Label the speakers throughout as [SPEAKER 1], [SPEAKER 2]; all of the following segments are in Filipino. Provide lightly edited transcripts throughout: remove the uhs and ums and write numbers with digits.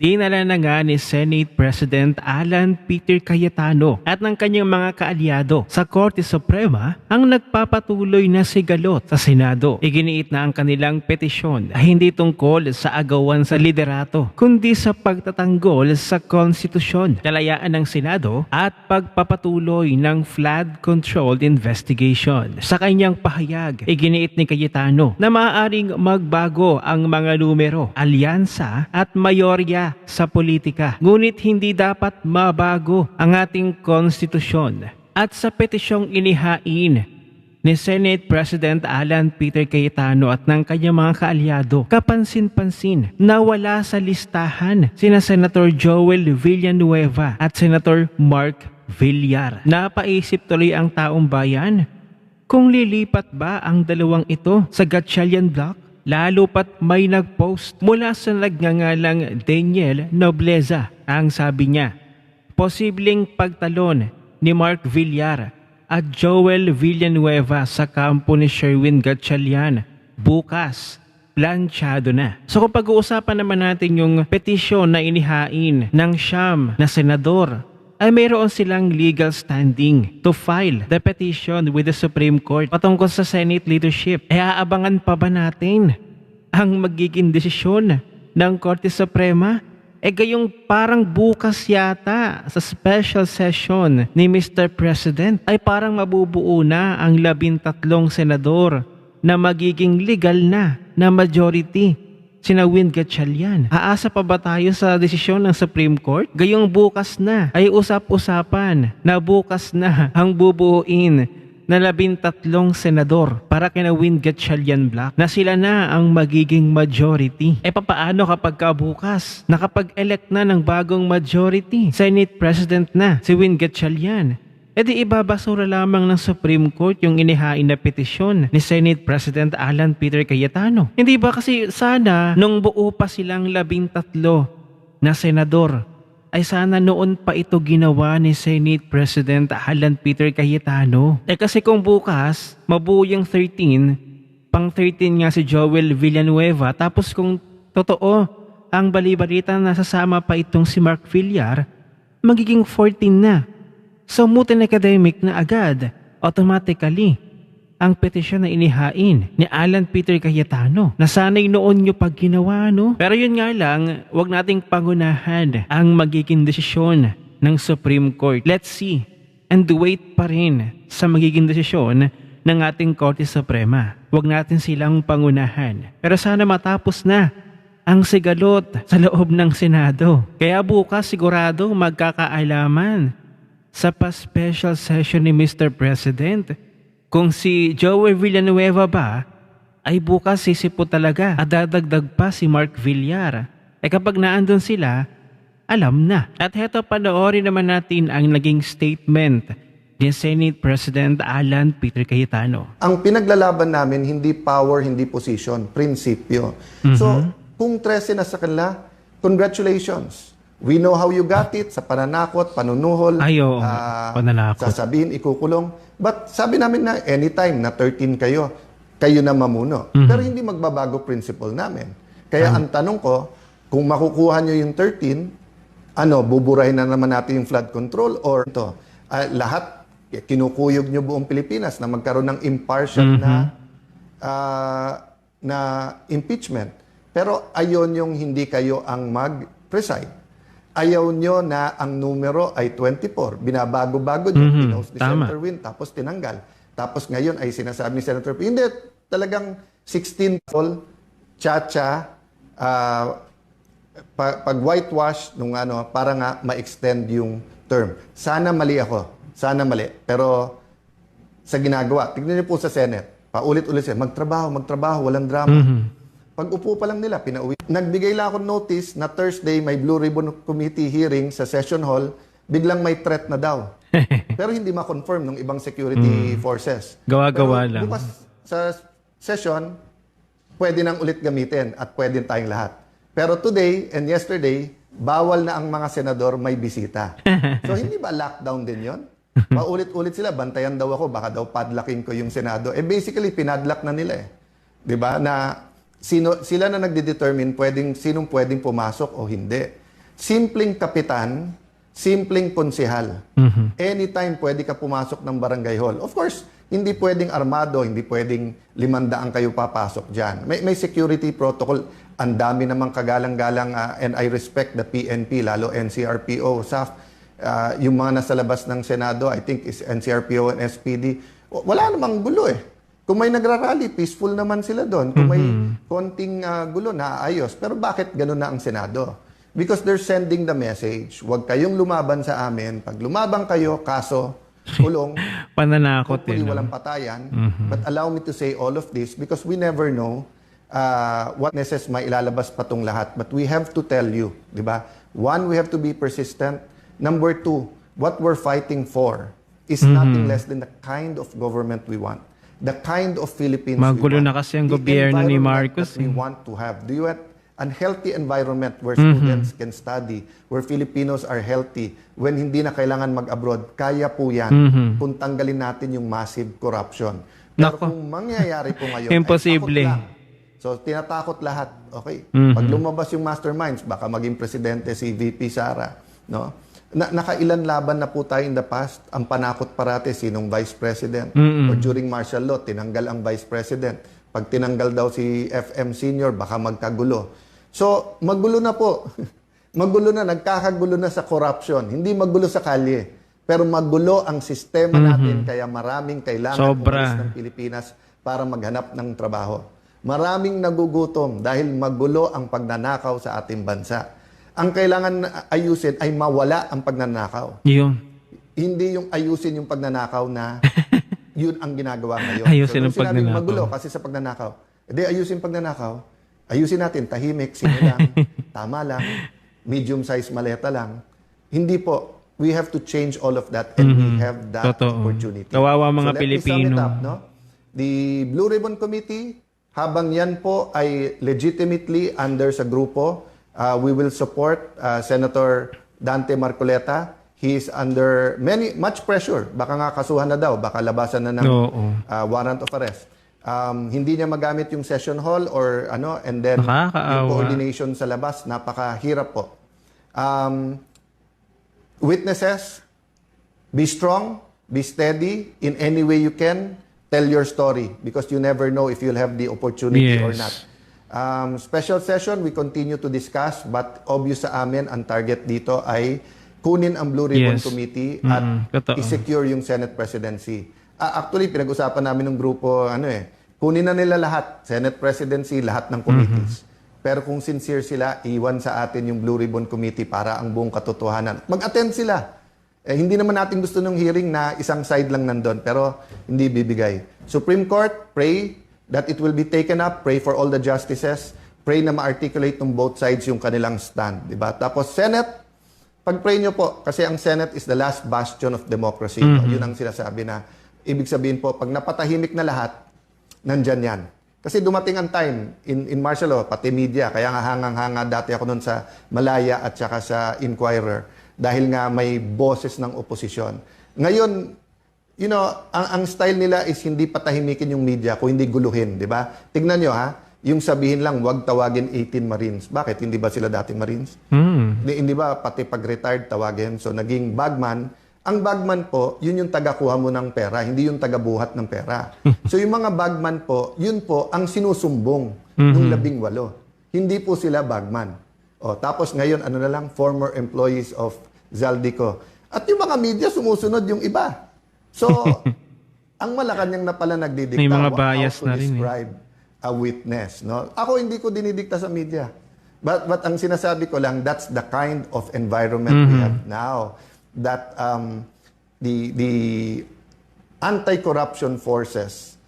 [SPEAKER 1] Dinala na nga ni Senate President Alan Peter Cayetano at ng kanyang mga kaalyado sa Korte Suprema ang nagpapatuloy na sigalot sa Senado. Iginiit na ang kanilang petisyon ay hindi tungkol sa agawan sa liderato kundi sa pagtatanggol sa konstitusyon, kalayaan ng Senado at pagpapatuloy ng flood-controlled investigation. Sa kanyang pahayag, iginiit ni Cayetano na maaaring magbago ang mga numero, alyansa at mayorya sa politika. Ngunit hindi dapat mabago ang ating konstitusyon. At sa petisyong inihain ni Senate President Alan Peter Cayetano at ng kanyang mga kaalyado, kapansin-pansin na wala sa listahan sina Senator Joel Villanueva at Senator Mark Villar. Napaisip tuloy ang taong bayan kung lilipat ba ang dalawang ito sa Gatchalian Block. Lalo pat may nagpost mula sa nagngangalang Daniel Nobleza. Ang sabi niya, posibleng pagtalon ni Mark Villar at Joel Villanueva sa kampo ni Sherwin Gatchalian bukas, planchado na. So kung pag-uusapan naman natin yung petisyon na inihain ng siyam na senador, ay mayroon silang legal standing to file the petition with the Supreme Court patungkol sa Senate leadership. E aabangan pa ba natin ang magiging desisyon ng Korte Suprema? E gayong parang bukas yata sa special session ni Mr. President ay parang mabubuo na ang 13 senador na magiging legal na majority. Sina Win Gatchalian. Aasa pa ba tayo sa desisyon ng Supreme Court? Gayong bukas na ay usap-usapan na bukas na ang bubuuin na 13 senador para kina Win Gatchalian Block na sila na ang magiging majority. E papaano kapag bukas nakapag-elect na ng bagong majority? Senate President na si Win Gatchalian. E di ibabasura lamang ng Supreme Court yung inihain na petisyon ni Senate President Alan Peter Cayetano. Hindi ba kasi sana nung buo pa silang 13 na senador ay sana noon pa ito ginawa ni Senate President Alan Peter Cayetano. Eh kasi kung bukas mabuo yung 13, pang 13 nga si Joel Villanueva, tapos kung totoo ang bali-balita na sasama pa itong si Mark Villar, magiging 14 na. So mutin academic na agad, automatically, ang petisyon na inihain ni Alan Peter Cayetano. Nasanay noon nyo pag ginawa, no? Pero yun nga lang, wag nating pangunahan ang magiging desisyon ng Supreme Court. Let's see and wait pa rin sa magiging desisyon ng ating Korte Suprema. Wag natin silang pangunahan. Pero sana matapos na ang sigalot sa loob ng Senado. Kaya bukas sigurado magkakaalaman sa pa-special session ni Mr. President kung si Joey Villanueva ba ay bukas sisipot talaga at dadagdag pa si Mark Villar. E kapag naandun sila, alam na. At heto, panoorin naman natin ang naging statement ni Senate President Alan Peter Cayetano.
[SPEAKER 2] Ang pinaglalaban namin hindi power, hindi position, prinsipyo. So kung 13 na sa kanila, congratulations. We know how you got it, sa pananakot, panunuhol,
[SPEAKER 1] pananakot.
[SPEAKER 2] Sasabihin, ikukulong. But sabi namin na anytime na 13 kayo, kayo na mamuno. Pero hindi magbabago principle namin. Kaya ang tanong ko, kung makukuha nyo yung 13, buburahin na naman natin yung flood control or ito, lahat, kinukuyog nyo buong Pilipinas na magkaroon ng impartial na impeachment. Pero ayon yung hindi kayo ang mag-preside. Ayaw nyo na ang numero ay 24. Binabago-bago nyo. Pinost ni Senator Win, tapos tinanggal. Tapos ngayon ay sinasabi ni Senator Win, hindi, talagang 16 cha-cha, pag whitewash, para nga ma-extend yung term. Sana mali ako. Sana mali. Pero sa ginagawa, tignan niyo po sa Senate, paulit-ulit siya, magtrabaho, walang drama. Pag upo pa lang nila, pinauwi. Nagbigay lang ako notice na Thursday may Blue Ribbon Committee hearing sa Session Hall, biglang may threat na daw. Pero hindi ma-confirm ng ibang security forces.
[SPEAKER 1] Gawa-gawa lang.
[SPEAKER 2] Bukas sa session, pwede nang ulit gamitin at pwede tayong lahat. Pero today and yesterday, bawal na ang mga senador may bisita. So hindi ba lockdown din yon? Paulit-ulit sila, bantayan daw ako, baka daw padlocking ko yung Senado. Basically, pinadlock na nila eh. 'Di ba? Na sila na nagde-determine sinong pwedeng pumasok o hindi. simpleng kapitan, simpleng konsehal.
[SPEAKER 1] Mhm.
[SPEAKER 2] Anytime pwede ka pumasok ng barangay hall. Of course, hindi pwedeng armado, hindi pwedeng 500 kayo papasok dyan. May security protocol. Ang dami namang kagalang-galang and I respect the PNP, lalo NCRPO, SAF. Yung mga nasa labas ng Senado, I think is NCRPO and SPD. Wala namang gulo eh. Kung may nagrarally, peaceful naman sila doon. Kung may konting gulo, naayos. Pero bakit ganun na ang Senado? Because they're sending the message, huwag kayong lumaban sa amin. Pag lumaban kayo, kaso, kulong,
[SPEAKER 1] Pananakot
[SPEAKER 2] hopefully
[SPEAKER 1] no?
[SPEAKER 2] walang patayan. But allow me to say all of this because we never know what messes may ilalabas pa tong lahat. But we have to tell you, di ba? One, we have to be persistent. Number two, what we're fighting for is nothing less than the kind of government we want. The kind of Philippines
[SPEAKER 1] Magulo
[SPEAKER 2] we want.
[SPEAKER 1] na kasi ang
[SPEAKER 2] The
[SPEAKER 1] gobyerno ni
[SPEAKER 2] environment
[SPEAKER 1] Marcos,
[SPEAKER 2] that we
[SPEAKER 1] eh.
[SPEAKER 2] want to have. Do you want a healthy environment where students can study, where Filipinos are healthy, when hindi na kailangan mag-abroad? Kaya po yan kung tanggalin natin yung massive corruption. Pero
[SPEAKER 1] Nako.
[SPEAKER 2] kung mangyayari po ngayon,
[SPEAKER 1] Imposible.
[SPEAKER 2] ay takot lang. So, tinatakot lahat. Okay. Pag lumabas yung masterminds, baka maging presidente si VP Sara. No? Nakailan laban na po tayo in the past. Ang panakot parate, sinong vice president. Or during martial law, tinanggal ang vice president. Pag tinanggal daw si FM senior, baka magkagulo. So, magulo na po. Magulo na, nagkakagulo na sa corruption. Hindi magulo sa kalye. Pero magulo ang sistema natin, kaya maraming kailangan
[SPEAKER 1] Sobra.
[SPEAKER 2] umalis ng Pilipinas para maghanap ng trabaho. Maraming nagugutom dahil magulo ang pagnanakaw sa ating bansa. Ang kailangan ayusin ay mawala ang pagnanakaw.
[SPEAKER 1] Yun.
[SPEAKER 2] Hindi yung ayusin yung pagnanakaw na yun ang ginagawa ngayon.
[SPEAKER 1] Ayusin ang
[SPEAKER 2] kung sinabing
[SPEAKER 1] pagnanakaw.
[SPEAKER 2] magulo kasi sa pagnanakaw, edi ayusin pagnanakaw, ayusin natin, tahimik, sino lang, tama lang, medium size maleta lang. Hindi po. We have to change all of that and we have that
[SPEAKER 1] Totoo.
[SPEAKER 2] opportunity.
[SPEAKER 1] Kawawa mga
[SPEAKER 2] let me sum
[SPEAKER 1] Pilipino.
[SPEAKER 2] it up, no? The Blue Ribbon Committee, habang yan po ay legitimately under sa grupo, we will support Senator Dante Marcoleta. He is under much pressure. Baka nga kasuhan na daw, baka labasan na ng warrant of arrest. Hindi niya magamit yung session hall or and then
[SPEAKER 1] Nakakaawa.
[SPEAKER 2] yung coordination sa labas, napakahirap po. Witnesses, be strong, be steady in any way you can. Tell your story because you never know if you'll have the opportunity or not. Special session, we continue to discuss but obvious sa amin ang target dito ay kunin ang Blue Ribbon Committee at
[SPEAKER 1] Totoo.
[SPEAKER 2] i-secure yung Senate presidency. Actually, pinag-usapan namin ng grupo, kunin na nila lahat, Senate presidency, lahat ng committees. Pero kung sincere sila, iwan sa atin yung Blue Ribbon Committee para ang buong katotohanan. Mag-attend sila. Hindi naman natin gusto ng hearing na isang side lang nandun, pero hindi bibigay. Supreme Court, pray that it will be taken up. Pray for all the justices. Pray na ma-articulate ng both sides yung kanilang stand. Diba? Tapos Senate, pag-pray nyo po, kasi ang Senate is the last bastion of democracy. No? Yun ang sinasabi na, ibig sabihin po, pag napatahimik na lahat, nandyan yan. Kasi dumating ang time in martial law, pati media, kaya nga hangang-hanga dati ako nun sa Malaya at saka sa Inquirer, dahil nga may boses ng oposisyon. Ngayon, ang style nila is hindi patahimikin yung media, kung hindi guluhin, di ba? Tignan nyo yung sabihin lang, wag tawagin 18 Marines. Bakit? Hindi ba sila dating Marines? Hindi ba pati pag-retired tawagin? So naging bagman. Ang bagman po, yun yung tagakuha mo ng pera, hindi yung tagabuhat ng pera. So yung mga bagman po, yun po ang sinusumbong ng 18. Hindi po sila bagman. Tapos ngayon, na lang, former employees of Zaldico. At yung mga media, sumusunod yung iba. So, ang Malacanang na pala nagdidikta.
[SPEAKER 1] May mga
[SPEAKER 2] how
[SPEAKER 1] bias
[SPEAKER 2] to
[SPEAKER 1] na rin.
[SPEAKER 2] describe a witness. No? Ako hindi ko dinidikta sa media. But ang sinasabi ko lang, that's the kind of environment we have now. That the anti-corruption forces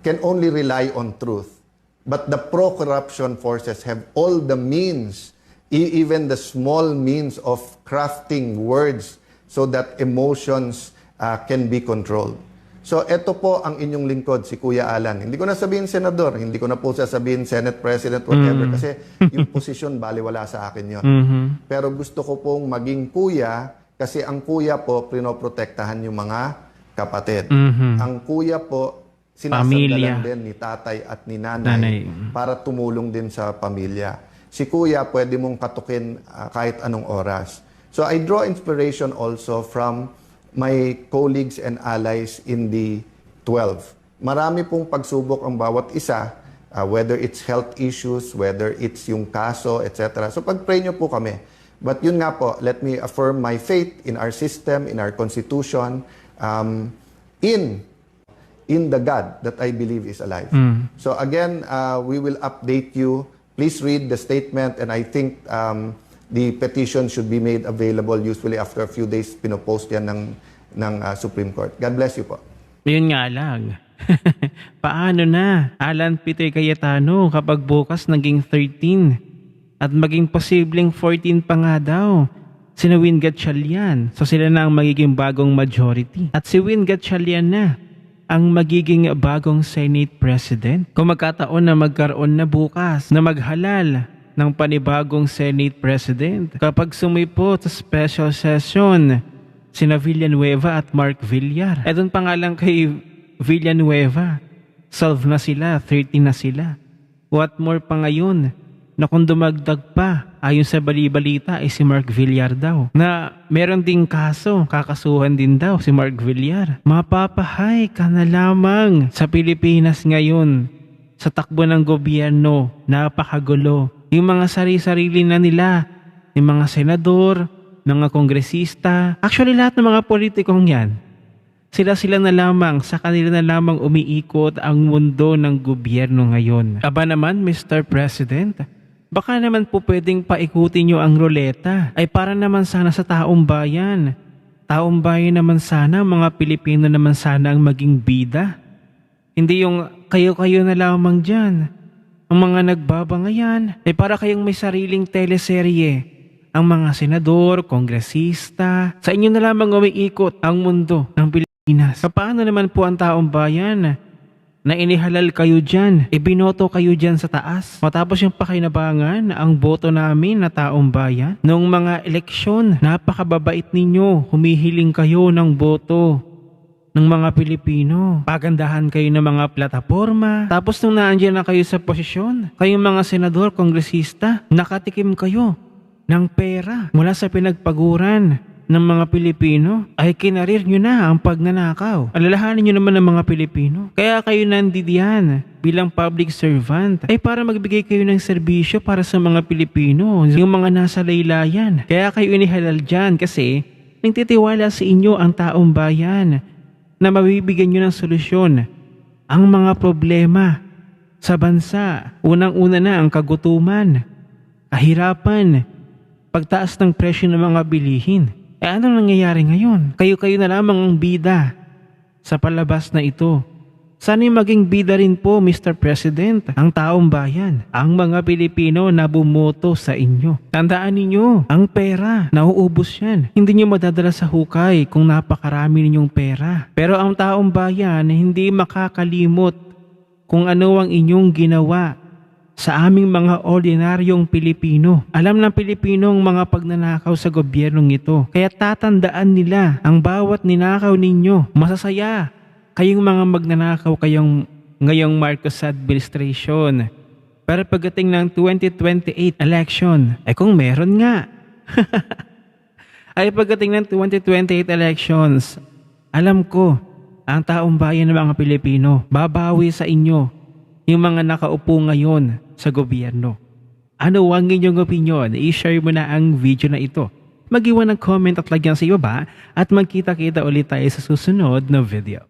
[SPEAKER 2] can only rely on truth. But the pro-corruption forces have all the means, even the small means of crafting words so that emotions can be controlled. So, ito po ang inyong lingkod, si Kuya Alan. Hindi ko na sabihin senador, hindi ko na po sasabihin Senate President, whatever, kasi yung posisyon, baliwala sa akin yun. Pero gusto ko pong maging kuya, kasi ang kuya po, prinoprotektahan yung mga kapatid. Ang kuya po, sinasandalan din ni tatay at ni nanay para tumulong din sa pamilya. si Kuya pwede mong katukin kahit anong oras. So I draw inspiration also from my colleagues and allies in the 12. Marami pong pagsubok ang bawat isa, whether it's health issues, whether it's yung kaso, etc. So pag-pray nyo po kami. But yun nga po, let me affirm my faith in our system, in our constitution, in the God that I believe is alive. So again, we will update you. Please read the statement, and I think the petition should be made available usually after a few days. Pinopost yan ng Supreme Court. God bless you po.
[SPEAKER 1] Yun nga lang. Paano na, Alan Peter Cayetano, kapag bukas naging 13 at maging posibleng 14 pa nga daw sina Win Gatchalian. So sila na ang magiging bagong majority. At si Win Gatchalian na ang magiging bagong Senate President. Kung magkataon na magkaroon na bukas na maghalal ng panibagong Senate President, kapag sumipot sa special session sina Villanueva at Mark Villar. E doon pa nga lang kay Villanueva, solve na sila, 13 na sila. What more pa ngayon na kung dumagdag pa, ayon sa bali-balita ay si Mark Villar daw, na meron ding kaso, kakasuhan din daw si Mark Villar. Mapapahay ka na lamang sa Pilipinas ngayon. Sa takbo ng gobyerno, napakagulo. Yung mga sarili-sarili na nila, yung mga senador, mga kongresista, actually lahat ng mga politikong yan, sila na lamang, sa kanila na lamang umiikot ang mundo ng gobyerno ngayon. Aba naman, Mr. President, baka naman po pwedeng paikutin nyo ang ruleta ay para naman sana sa taong bayan. Taong bayan naman sana, mga Pilipino naman sana ang maging bida. Hindi yung kayo-kayo na lamang dyan. Ang mga nagbabangayan ay para kayong may sariling teleserye. Ang mga senador, kongresista, sa inyo na lamang umiikot ang mundo ng Pilipinas. Paano naman po ang taong bayan na inihalal kayo dyan, ibinoto kayo dyan sa taas? Matapos yung pakinabangan, ang boto namin na taong bayan, noong mga eleksyon, napakababait ninyo, humihiling kayo ng boto ng mga Pilipino. Pagandahan kayo ng mga plataforma. Tapos nung naandyan na kayo sa posisyon, kayong mga senador, kongresista, nakatikim kayo ng pera mula sa pinagpaguran ng mga Pilipino, ay kinarir nyo na ang pagnanakaw. Alalahanin nyo naman ng mga Pilipino. Kaya kayo nandidiyan bilang public servant ay para magbigay kayo ng serbisyo para sa mga Pilipino, yung mga nasa laylayan. Kaya kayo inihalal dyan kasi nagtitiwala sa inyo ang taong bayan na mabibigyan nyo ng solusyon ang mga problema sa bansa. Unang-una na ang kagutuman, kahirapan, pagtaas ng presyo ng mga bilihin. Anong nangyayari ngayon? Kayo-kayo na lamang ang bida sa palabas na ito. Sana'y maging bida rin po, Mr. President, ang taong bayan, ang mga Pilipino na bumoto sa inyo. Tandaan ninyo, ang pera, nauubos yan. Hindi nyo madadala sa hukay kung napakarami ninyong pera. Pero ang taong bayan hindi makakalimot kung ano ang inyong ginawa sa aming mga ordinaryong Pilipino. Alam ng Pilipinong mga pagnanakaw sa gobyernong ito. Kaya tatandaan nila ang bawat ninakaw ninyo. Masasaya kayong mga magnanakaw kayong ngayong Marcos administration. Pero pagdating ng 2028 election, ay kung meron nga, ay pagdating ng 2028 elections, alam ko, ang taong bayan ng mga Pilipino, babawi sa inyo yung mga nakaupo ngayon sa gobyerno. Ano ang inyong opinion? I-share mo na ang video na ito. Mag-iwan ng comment at lagyan sa ibaba at magkita-kita ulit tayo sa susunod na video.